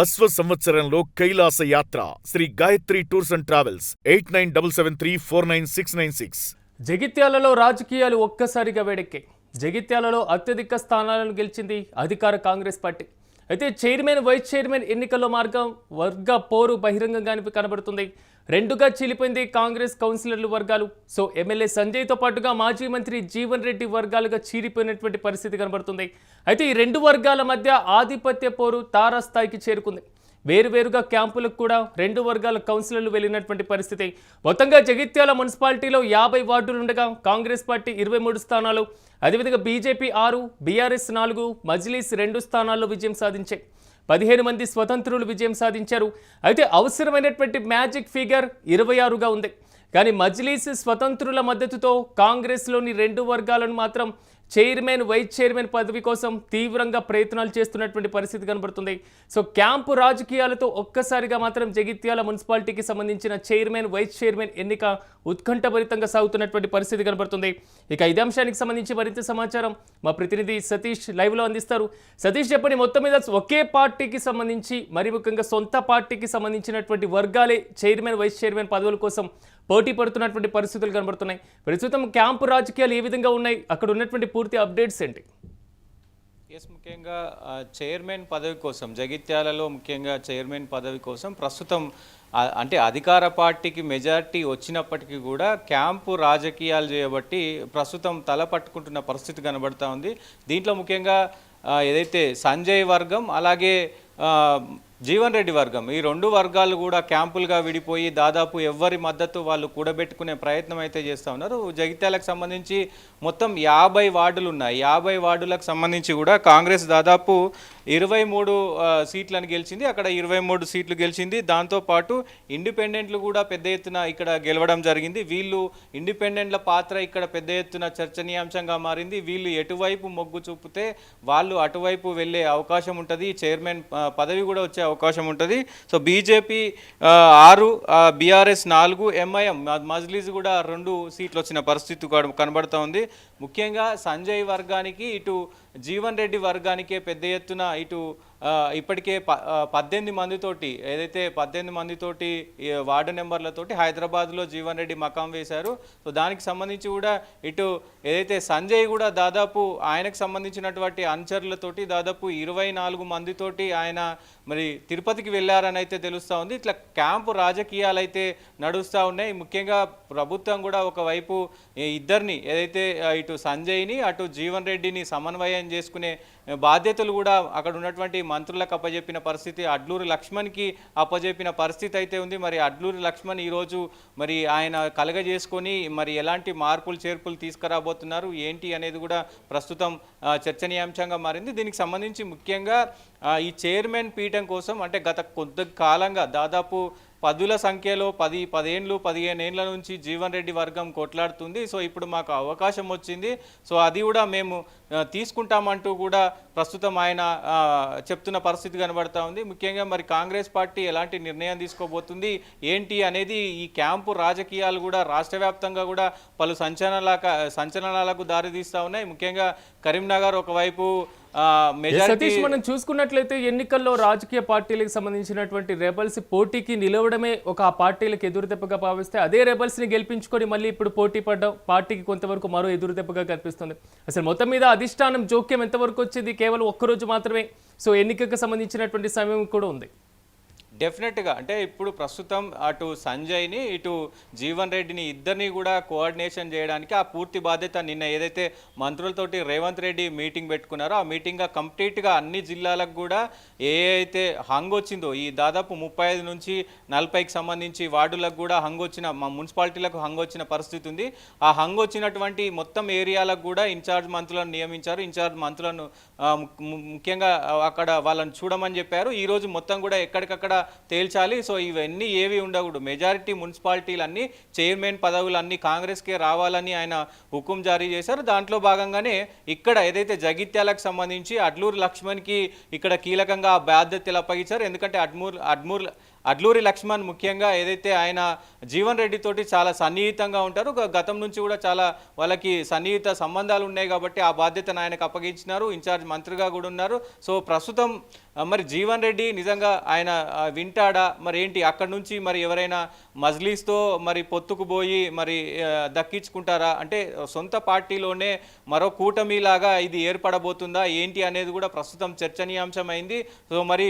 అశ్వ సంవత్సరంలో కైలాస యాత్ర Sri Gayatri tours and travels 8977349696. జగిత్యాలలో రాజకీయాలు ఒక్కసారిగా వేడెక్కాయి. జగిత్యాలలో అత్యధిక స్థానాలను గెలిచింది అధికార కాంగ్రెస్ పార్టీ. అయితే చైర్మన్ వైస్ చైర్మన్ ఎన్నికల్లో వర్గ పోరు బహిరంగంగానే కనబడుతుంది. రెండుగా చీలిపోయింది కాంగ్రెస్ కౌన్సిలర్లు వర్గాలు. సో ఎమ్మెల్యే సంజయ్తో పాటుగా మాజీ మంత్రి జీవన్ రెడ్డి వర్గాలుగా చీలిపోయినటువంటి పరిస్థితి కనబడుతుంది. అయితే ఈ రెండు వర్గాల మధ్య ఆధిపత్య పోరు తారాస్థాయికి చేరుకుంది. వేరువేరుగా క్యాంపులకు కూడా రెండు వర్గాల కౌన్సిలర్లు వెళ్ళినటువంటి పరిస్థితి. మొత్తంగా జగిత్యాల మున్సిపాలిటీలో 50 వార్డులు ఉండగా కాంగ్రెస్ పార్టీ 23 స్థానాలు, అదేవిధంగా బీజేపీ 6, బీఆర్ఎస్ 4, మజ్లీస్ 2 స్థానాల్లో విజయం సాధించాయి. 15 మంది స్వతంత్రులు విజయం సాధించారు. అయితే అవసరమైనటువంటి మ్యాజిక్ ఫిగర్ 26గా ఉంది. కానీ మజ్లీస్ స్వతంత్రుల మద్దతుతో కాంగ్రెస్లోని రెండు వర్గాలను మాత్రం చైర్మన్ వైస్ చైర్మన్ పదవి కోసం తీవ్రంగా ప్రయత్నాలు చేస్తున్నటువంటి పరిస్థితి కనబడుతుంది. సో క్యాంపు రాజకీయాలతో ఒక్కసారిగా మాత్రం జగిత్యాల మున్సిపాలిటీకి సంబంధించిన చైర్మన్ వైస్ చైర్మన్ ఎన్నిక ఉత్కంఠభరితంగా సాగుతున్నటువంటి పరిస్థితి కనబడుతుంది. ఇక ఇదే అంశానికి సంబంధించి మరింత సమాచారం మా ప్రతినిధి సతీష్ లైవ్లో అందిస్తారు. సతీష్, చెప్పండి, మొత్తం మీద ఒకే పార్టీకి సంబంధించి, మరి ముఖ్యంగా సొంత పార్టీకి సంబంధించినటువంటి వర్గాలే చైర్మన్ వైస్ చైర్మన్ పదవుల కోసం పోటీ పడుతున్నటువంటి పరిస్థితులు కనబడుతున్నాయి. ప్రస్తుతం క్యాంపు రాజకీయాలు ఏ విధంగా ఉన్నాయి, అక్కడ ఉన్నటువంటి పూర్తి అప్డేట్స్ ఏంటి? ముఖ్యంగా చైర్మన్ పదవి కోసం జగిత్యాలలో ముఖ్యంగా చైర్మన్ పదవి కోసం ప్రస్తుతం అంటే అధికార పార్టీకి మెజారిటీ వచ్చినప్పటికీ కూడా క్యాంపు రాజకీయాలు చేయబట్టి ప్రస్తుతం తల పట్టుకుంటున్న పరిస్థితి కనబడుతూ ఉంది. దీంట్లో ముఖ్యంగా ఏదైతే సంజయ్ వర్గం అలాగే జీవన్ రెడ్డి వర్గం, ఈ రెండు వర్గాలు కూడా క్యాంపులుగా విడిపోయి దాదాపు ఎవరి మద్దతు వాళ్ళు కూడబెట్టుకునే ప్రయత్నం అయితే చేస్తూ ఉన్నారు. జగిత్యాలకు సంబంధించి మొత్తం 50 వార్డులు ఉన్నాయి. 50 వార్డులకు సంబంధించి కూడా కాంగ్రెస్ దాదాపు 23 సీట్లను గెలిచింది. అక్కడ 23 సీట్లు గెలిచింది. దాంతోపాటు ఇండిపెండెంట్లు కూడా పెద్ద ఎత్తున ఇక్కడ గెలవడం జరిగింది. వీళ్ళు ఇండిపెండెంట్ల పాత్ర ఇక్కడ పెద్ద ఎత్తున చర్చనీయాంశంగా మారింది. వీళ్ళు ఎటువైపు మొగ్గు చూపితే వాళ్ళు అటువైపు వెళ్ళే అవకాశం ఉంటుంది. చైర్మన్ పదవి కూడా వచ్చే అవకాశం ఉంటుంది. So BJP 6, BRS 4, MIM Majlis కూడా 2 సీట్లు వచ్చిన పరిస్థితి కనబడుతూ ఉంది. ముఖ్యంగా సంజయ్ వర్గానికి ఇటు జీవన్ రెడ్డి వర్గానికే పెద్ద ఎత్తున ఇటు ఇప్పటికే 18 మందితోటి ఏదైతే 18 మందితోటి వార్డు నెంబర్లతోటి హైదరాబాద్లో జీవన్ రెడ్డి మకాం వేశారు. సో దానికి సంబంధించి కూడా ఇటు ఏదైతే సంజయ్ కూడా దాదాపు ఆయనకు సంబంధించినటువంటి అనుచరులతోటి దాదాపు 24 మందితోటి ఆయన మరి తిరుపతికి వెళ్ళారని అయితే తెలుస్తూ ఉంది. ఇట్లా క్యాంపు రాజకీయాలు అయితే నడుస్తూ ఉన్నాయి. ముఖ్యంగా ప్రభుత్వం కూడా ఒకవైపు ఇద్దరిని ఏదైతే ఇటు సంజయ్ని అటు జీవన్ రెడ్డిని సమన్వయం చేసుకునే బాధ్యతలు కూడా అక్కడ ఉన్నటువంటి మంత్రులకు అప్పజెప్పిన పరిస్థితి, అడ్లూరి లక్ష్మణ్కి అప్పజెప్పిన పరిస్థితి అయితే ఉంది. మరి అడ్లూరి లక్ష్మణ్ ఈరోజు మరి ఆయన కలగజేసుకొని మరి ఎలాంటి మార్పులు చేర్పులు తీసుకురాబోతున్నారు ఏంటి అనేది కూడా ప్రస్తుతం చర్చనీయాంశంగా మారింది. దీనికి సంబంధించి ముఖ్యంగా ఈ చైర్మన్ పీఠం కోసం అంటే గత కొద్ది కాలంగా దాదాపు 10ల సంఖ్యలో 15 ఏళ్ల నుంచి జీవన్ రెడ్డి వర్గం కొట్లాడుతుంది. సో ఇప్పుడు మాకు అవకాశం వచ్చింది, సో అది కూడా మేము తీసుకుంటామంటూ కూడా ప్రస్తుతం ఆయన చెప్తున్న పరిస్థితి కనబడతా ఉంది. ముఖ్యంగా మరి కాంగ్రెస్ పార్టీ ఎలాంటి నిర్ణయం తీసుకోబోతుంది ఏంటి అనేది ఈ క్యాంపు రాజకీయాలు కూడా రాష్ట్ర వ్యాప్తంగా కూడా పలు సంచలనాలకు దారితీస్తూ ఉన్నాయి. ముఖ్యంగా కరీంనగర్ ఒకవైపు సతీష్, మనం చూసుకున్నట్లయితే ఎన్నికల్లో రాజకీయ పార్టీలకు సంబంధించినటువంటి రెబల్స్ పోటీకి నిలవడమే ఒక ఆ పార్టీలకు ఎదురుదెబ్బగా భావిస్తే, అదే రెబల్స్ ని గెలిపించుకొని మళ్ళీ ఇప్పుడు పోటీ పడడం పార్టీకి కొంతవరకు మరో ఎదురుదెబ్బగా కనిపిస్తుంది. అసలు మొత్తం మీద అధిష్టానం జోక్యం ఎంతవరకు వచ్చింది? కేవలం ఒక్కరోజు మాత్రమే, సో ఎన్నికకు సంబంధించినటువంటి సమయం కూడా ఉంది. డెఫినెట్గా అంటే ఇప్పుడు ప్రస్తుతం అటు సంజయ్ని ఇటు జీవన్ రెడ్డిని ఇద్దరిని కూడా కోఆర్డినేషన్ చేయడానికి ఆ పూర్తి బాధ్యత నిన్న ఏదైతే మంత్రులతోటి రేవంత్ రెడ్డి మీటింగ్ పెట్టుకున్నారో ఆ మీటింగ్గా కంప్లీట్గా అన్ని జిల్లాలకు కూడా అయితే హంగ్ వచ్చిందో ఈ దాదాపు 35 నుంచి 40కి సంబంధించి వార్డులకు కూడా హంగ్ వచ్చిన మున్సిపాలిటీలకు హంగ్ వచ్చిన పరిస్థితి ఉంది. ఆ హంగ్ వచ్చినటువంటి మొత్తం ఏరియాలకు కూడా ఇన్ఛార్జ్ మంత్రులను నియమించారు. ఇన్ఛార్జ్ మంత్రులను ముఖ్యంగా అక్కడ వాళ్ళని చూడమని చెప్పారు. ఈరోజు మొత్తం కూడా ఎక్కడికక్కడ తేల్చాలి. సో ఇవన్నీ ఏవి ఉండకూడదు, మెజారిటీ మున్సిపాలిటీలన్నీ చైర్మన్ పదవులన్నీ కాంగ్రెస్కే రావాలని ఆయన హుకుం జారీ చేశారు. దాంట్లో భాగంగానే ఇక్కడ ఏదైతే జగిత్యాలకు సంబంధించి అడ్లూరు లక్ష్మణ్కి ఇక్కడ కీలకంగా బాధ్యతలు అప్పగించారు. ఎందుకంటే అడ్లూరి లక్ష్మణ్ ముఖ్యంగా ఏదైతే ఆయన జీవన్ రెడ్డి తోటి చాలా సన్నిహితంగా ఉంటారు, గతం నుంచి కూడా చాలా వాళ్ళకి సన్నిహిత సంబంధాలు ఉన్నాయి కాబట్టి ఆ బాధ్యతను ఆయనకు అప్పగించినారు, ఇన్ఛార్జ్ మంత్రిగా కూడా ఉన్నారు. సో ప్రస్తుతం మరి జీవన్ రెడ్డి నిజంగా ఆయన వింటాడా మరి ఏంటి, అక్కడ నుంచి మరి ఎవరైనా మజ్లీస్తో మరి పొత్తుకు పోయి మరి దక్కించుకుంటారా, అంటే సొంత పార్టీలోనే మరో కూటమిలాగా ఇది ఏర్పడబోతుందా ఏంటి అనేది కూడా ప్రస్తుతం చర్చనీయాంశమైంది. సో మరి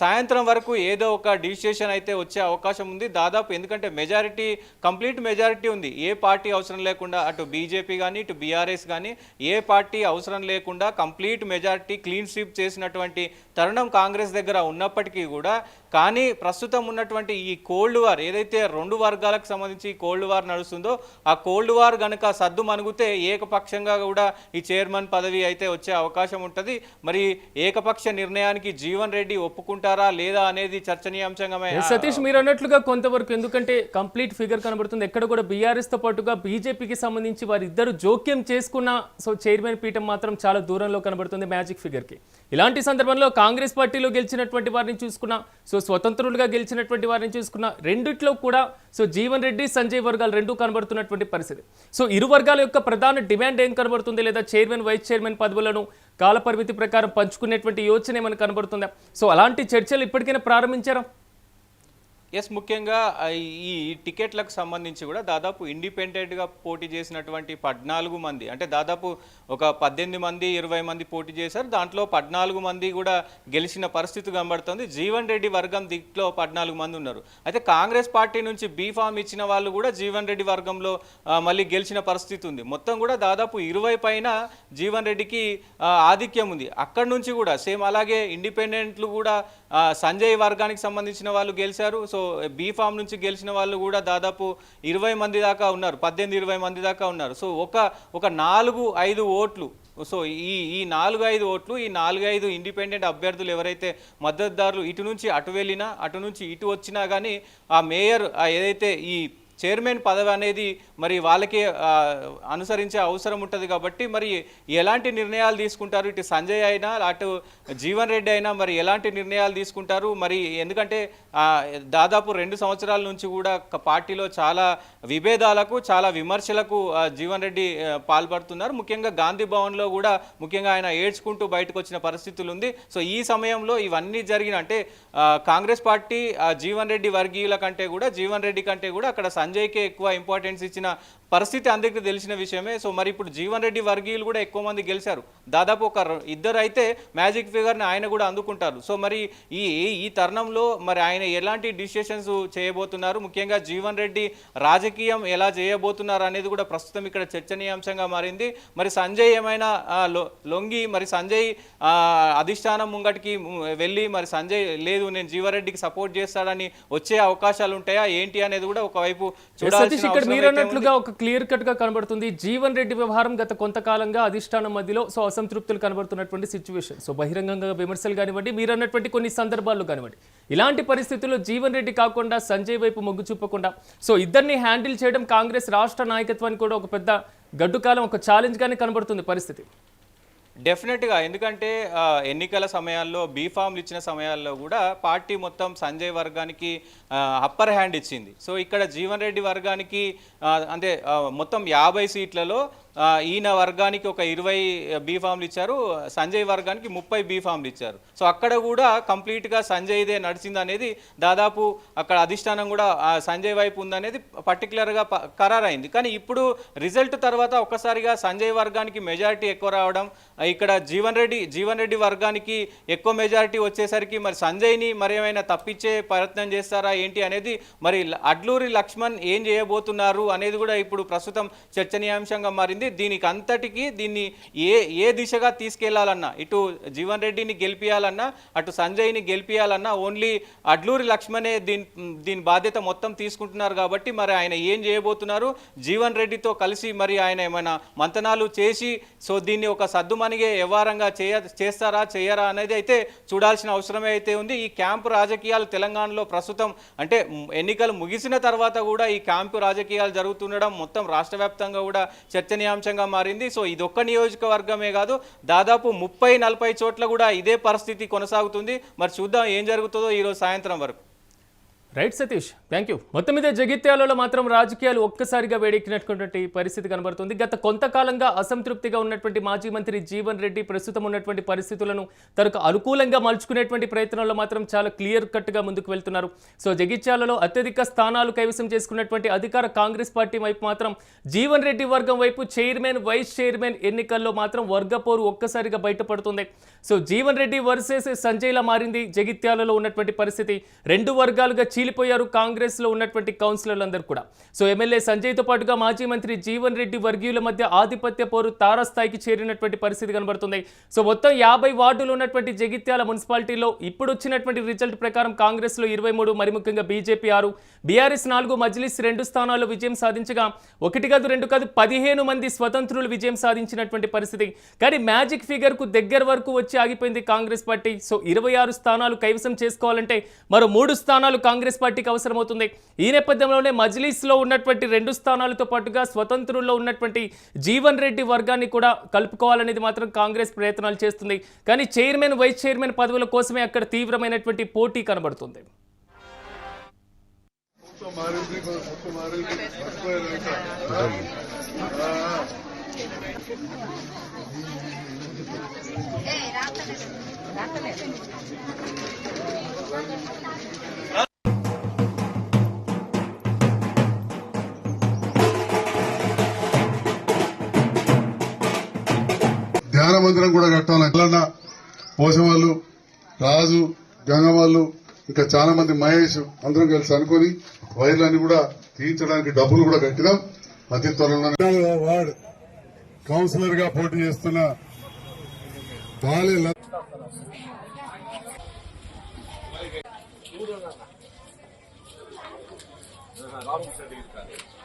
సాయంత్రం వరకు ఏదో ఒక డిసిషన్ అయితే వచ్చే అవకాశం ఉంది దాదాపు, ఎందుకంటే మెజారిటీ కంప్లీట్ మెజారిటీ ఉంది. ఏ పార్టీ అవసరం లేకుండా అటు బీజేపీ కానీ ఇటు బీఆర్ఎస్ కానీ ఏ పార్టీ అవసరం లేకుండా కంప్లీట్ మెజారిటీ క్లీన్ స్వీప్ చేసినటువంటి తరుణం కాంగ్రెస్ దగ్గర ఉన్నప్పటికీ కూడా, కానీ ప్రస్తుతం ఉన్నటువంటి ఈ కోల్డ్ వార్ ఏదైతే రెండు వర్గాలకు సంబంధించి కోల్డ్ వార్ నడుస్తుందో ఆ కోల్డ్ వార్ కనుక సద్దు మణుగుతే ఏకపక్షంగా కూడా ఈ చైర్మన్ పదవి అయితే వచ్చే అవకాశం ఉంటుంది. మరి ఏకపక్ష నిర్ణయానికి జీవన్ రెడ్డి ఒప్పుకుంటారా లేదా అనేది చర్చనీయాంశంగా. సతీష్, మీరు అన్నట్లుగా కొంతవరకు, ఎందుకంటే కంప్లీట్ ఫిగర్ కనబడుతుంది, ఎక్కడ కూడా బీఆర్ఎస్ తో పాటుగా బీజేపీకి సంబంధించి వారిద్దరు జోక్యం చేసుకున్న సో చైర్మన్ పీఠం మాత్రం చాలా దూరంలో కనబడుతుంది మ్యాజిక్ ఫిగర్ కి. ఇలాంటి సందర్భంలో కాంగ్రెస్ పార్టీలో గెలిచినటువంటి వారిని చూసుకున్నా, సో స్వతంత్రులుగా గెలిచినటువంటి వారిని చూసుకున్నా, రెండిట్లో కూడా సో జీవన్ రెడ్డి సంజయ్ వర్గాలు రెండూ కనబడుతున్నటువంటి పరిస్థితి. సో ఇరు వర్గాల యొక్క ప్రధాన డిమాండ్ ఏం కనబడుతుంది, లేదా చైర్మన్ వైస్ చైర్మన్ పదవులను కాలపరిమితి ప్రకారం పంచుకునేటువంటి యోచన ఏమైనా కనబడుతుందా? సో అలాంటి చర్చలు ఇప్పటికైనా ప్రారంభించారా? ఎస్, ముఖ్యంగా ఈ టికెట్లకు సంబంధించి కూడా దాదాపు ఇండిపెండెంట్గా పోటీ చేసినటువంటి 14 మంది, అంటే దాదాపు ఒక 18 మంది 20 మంది పోటీ చేశారు. దాంట్లో 14 మంది కూడా గెలిచిన పరిస్థితి కనబడుతుంది. జీవన్ రెడ్డి వర్గం దిట్లో 14 మంది ఉన్నారు. అయితే కాంగ్రెస్ పార్టీ నుంచి బీఫామ్ ఇచ్చిన వాళ్ళు కూడా జీవన్ రెడ్డి వర్గంలో మళ్ళీ గెలిచిన పరిస్థితి ఉంది. మొత్తం కూడా దాదాపు 20 పైన జీవన్ రెడ్డికి ఆధిక్యం ఉంది. అక్కడి నుంచి కూడా సేమ్ అలాగే ఇండిపెండెంట్లు కూడా సంజయ్ వర్గానికి సంబంధించిన వాళ్ళు గెలిచారు. సో బీఫామ్ నుంచి గెలిచిన వాళ్ళు కూడా దాదాపు 20 మంది దాకా ఉన్నారు, 18-20 మంది దాకా ఉన్నారు. సో ఒక 4-5 ఓట్లు, సో ఈ 4-5 ఓట్లు, ఈ 4-5 ఇండిపెండెంట్ అభ్యర్థులు ఎవరైతే మద్దతుదారులు ఇటు నుంచి అటు వెళ్ళినా అటు నుంచి ఇటు వచ్చినా కానీ ఆ మేయర్ ఏదైతే ఈ చైర్మన్ పదవి అనేది మరి వాళ్ళకే అనుసరించే అవసరం ఉంటుంది. కాబట్టి మరి ఎలాంటి నిర్ణయాలు తీసుకుంటారు, ఇటు సంజయ్ అయినా అటు జీవన్ రెడ్డి అయినా మరి ఎలాంటి నిర్ణయాలు తీసుకుంటారు మరి, ఎందుకంటే దాదాపు 2 సంవత్సరాల నుంచి కూడా పార్టీలో చాలా విభేదాలకు చాలా విమర్శలకు జీవన్ రెడ్డి పాల్పడుతున్నారు. ముఖ్యంగా గాంధీ భవన్లో కూడా ముఖ్యంగా ఆయన ఏడ్చుకుంటూ బయటకు వచ్చిన పరిస్థితులు ఉంది. సో ఈ సమయంలో ఇవన్నీ జరిగిన, అంటే కాంగ్రెస్ పార్టీ జీవన్ రెడ్డి వర్గీయుల కంటే కూడా జీవన్ రెడ్డి కంటే కూడా అక్కడ సంజయ్కే ఎక్కువ ఇంపార్టెన్స్ ఇచ్చిన పరిస్థితి అందరికీ తెలిసిన విషయమే. సో మరి ఇప్పుడు జీవన్ రెడ్డి వర్గీయులు కూడా ఎక్కువ మంది గెలిచారు, దాదాపు ఒక 2 అయితే మ్యాజిక్ ఫిగర్ని ఆయన కూడా అందుకుంటారు. సో మరి ఈ తరుణంలో మరి ఆయన ఎలాంటి డిసిషన్స్ చేయబోతున్నారు, ముఖ్యంగా జీవన్ రెడ్డి రాజకీయం ఎలా చేయబోతున్నారు అనేది కూడా ప్రస్తుతం ఇక్కడ చర్చనీయాంశంగా మారింది. మరి సంజయ్ ఏమైనా లొంగి మరి సంజయ్ అధిష్టానం ముంగటికి వెళ్ళి మరి సంజయ్ లేదు నేను జీవన్ రెడ్డికి సపోర్ట్ చేస్తాడని వచ్చే అవకాశాలు ఉంటాయా ఏంటి అనేది కూడా ఒకవైపు సతీష్, ఇక్కడ మీరు అన్నట్లుగా ఒక క్లియర్ కట్ గా కనబడుతుంది. జీవన్ రెడ్డి వ్యవహారం గత కొంతకాలంగా అధిష్టానం మధ్యలో సో అసంతృప్తులు కనబడుతున్నటువంటి సిచ్యువేషన్, సో బహిరంగంగా విమర్శలు కానివ్వండి, మీరు అన్నటువంటి కొన్ని సందర్భాల్లో కానివ్వండి, ఇలాంటి పరిస్థితుల్లో జీవన్ రెడ్డి కాకుండా సంజయ్ వైపు మొగ్గు చూపకుండా సో ఇద్దరిని హ్యాండిల్ చేయడం కాంగ్రెస్ రాష్ట్ర నాయకత్వానికి కూడా ఒక పెద్ద గడ్డుకాలం, ఒక ఛాలెంజ్ గానే కనబడుతుంది పరిస్థితి. డెఫినెట్గా, ఎందుకంటే ఎన్నికల సమయాల్లో బీఫామ్లు ఇచ్చిన సమయాల్లో కూడా పార్టీ మొత్తం సంజయ్ వర్గానికి అప్పర్ హ్యాండ్ ఇచ్చింది. సో ఇక్కడ జీవన్ రెడ్డి వర్గానికి అంటే మొత్తం 50 సీట్లలో ఈయన వర్గానికి ఒక 20 బీఫామ్లు ఇచ్చారు, సంజయ్ వర్గానికి 30 బీఫామ్లు ఇచ్చారు. సో అక్కడ కూడా కంప్లీట్గా సంజయ్దే నడిచింది అనేది దాదాపు అక్కడ అధిష్టానం కూడా సంజయ్ వైపు ఉందనేది పర్టికులర్గా ఖరారైంది. కానీ ఇప్పుడు రిజల్ట్ తర్వాత ఒక్కసారిగా సంజయ్ వర్గానికి మెజారిటీ ఎక్కువ రావడం, ఇక్కడ జీవన్ రెడ్డి వర్గానికి ఎక్కువ మెజారిటీ వచ్చేసరికి మరి సంజయ్ని మరి ఏమైనా తప్పించే ప్రయత్నం చేస్తారా ఏంటి అనేది, మరి అడ్లూరి లక్ష్మణ్ ఏం చేయబోతున్నారు అనేది కూడా ఇప్పుడు ప్రస్తుతం చర్చనీయాంశంగా మారింది. దీనికి అంతటికి దీన్ని ఏ దిశగా తీసుకెళ్లాలన్నా, ఇటు జీవన్ రెడ్డిని గెలిపియాలన్నా అటు సంజయ్ని గెలిపియాలన్నా ఓన్లీ అడ్లూరి లక్ష్మణే దీని బాధ్యత మొత్తం తీసుకుంటున్నారు. కాబట్టి మరి ఆయన ఏం చేయబోతున్నారు, జీవన్ రెడ్డితో కలిసి మరి ఆయన ఏమైనా మంతనాలు చేసి సో దీన్ని ఒక సద్దుమణిగే వ్యవహారంగా చేస్తారా చేయరా అనేది అయితే చూడాల్సిన అవసరమే అయితే ఉంది. ఈ క్యాంపు రాజకీయాలు తెలంగాణలో ప్రస్తుతం, అంటే ఎన్నికలు ముగిసిన తర్వాత కూడా ఈ క్యాంపు రాజకీయాలు జరుగుతుండడం మొత్తం రాష్ట్ర వ్యాప్తంగా కూడా చర్చనీయాంశంగా మారింది. సో ఇదొక్క నియోజకవర్గమే కాదు, దాదాపు 30-40 చోట్ల కూడా ఇదే పరిస్థితి కొనసాగుతుంది. మరి చూద్దాం ఏం జరుగుతుందో ఈరోజు సాయంత్రం వరకు. Right Satish, thank you. మొత్తం మీద జగిత్యాలలో మాత్రం రాజకీయాలు ఒక్కసారిగా వేడెక్కినటువంటి పరిస్థితి కనబడుతుంది. గత కొంతకాలంగా అసంతృప్తిగా ఉన్నటువంటి మాజీ మంత్రి జీవన్ రెడ్డి ప్రస్తుతం ఉన్నటువంటి పరిస్థితులను తనకు అనుకూలంగా మలుచుకునేటువంటి ప్రయత్నంలో మాత్రం చాలా క్లియర్ కట్గా ముందుకు వెళ్తున్నారు. సో జగిత్యాలలో అత్యధిక స్థానాలు కైవసం చేసుకున్నటువంటి అధికార కాంగ్రెస్ పార్టీ వైపు మాత్రం జీవన్ రెడ్డి వర్గం వైపు చైర్మన్ వైస్ చైర్మన్ ఎన్నికల్లో మాత్రం వర్గపోరు ఒక్కసారిగా బయటపడుతుంది. సో జీవన్ రెడ్డి వర్సెస్ సంజయ్లా మారింది జగిత్యాలలో ఉన్నటువంటి పరిస్థితి. రెండు వర్గాలుగా చీలిపోయారు కాంగ్రెస్ లో ఉన్నటువంటి కౌన్సిలర్లందరూ కూడా. సో ఎమ్మెల్యే సంజయ్ తో పాటుగా మాజీ మంత్రి జీవన్ రెడ్డి వర్గీయుల మధ్య ఆధిపత్య పోరు తారాస్థాయికి చేరినటువంటి పరిస్థితి కనబడుతుంది. సో మొత్తం 50 వార్డులు ఉన్నటువంటి జగిత్యాల మున్సిపాలిటీలో ఇప్పుడు వచ్చినటువంటి రిజల్ట్ ప్రకారం కాంగ్రెస్ లో 23, మరి ముఖ్యంగా బీజేపీ 6, బీఆర్ఎస్ 4, మజ్లిస్ 2 స్థానాల్లో విజయం సాధించగా 1 కాదు 2 కాదు 15 మంది స్వతంత్రులు విజయం సాధించినటువంటి పరిస్థితి. కానీ మ్యాజిక్ ఫిగర్ కు దగ్గర వరకు వచ్చి ఆగిపోయింది కాంగ్రెస్ పార్టీ. సో 26 స్థానాలు కైవసం చేసుకోవాలంటే మరో 3 స్థానాలు కాంగ్రెస్ పార్టీకి అవసరమవుతుంది. ఈ నేపథ్యంలోనే మజ్లిస్ లో ఉన్నటువంటి 2 స్థానాలతో పాటుగా స్వతంత్రుల్లో ఉన్నటువంటి జీవన్ రెడ్డి వర్గాన్ని కూడా కలుపుకోవాలనేది మాత్రం కాంగ్రెస్ ప్రయత్నాలు చేస్తుంది. కానీ చైర్మన్ వైస్ చైర్మన్ పదవుల కోసమే అక్కడ తీవ్రమైనటువంటి పోటీ కనబడుతుంది. ధ్యాన మందిరం కూడా కట్టాలన్న పోసవాళ్ళు, రాజు, గంగవాళ్ళు, ఇంకా చాలా మంది మహేష్ అందరం కలిసి అనుకుని వైర్లన్నీ కూడా తీయించడానికి డబ్బులు కూడా కట్టినాం. అతి త్వరలో వార్డ్ కౌన్సిలర్ గా పోటీ చేస్తున్న బాలే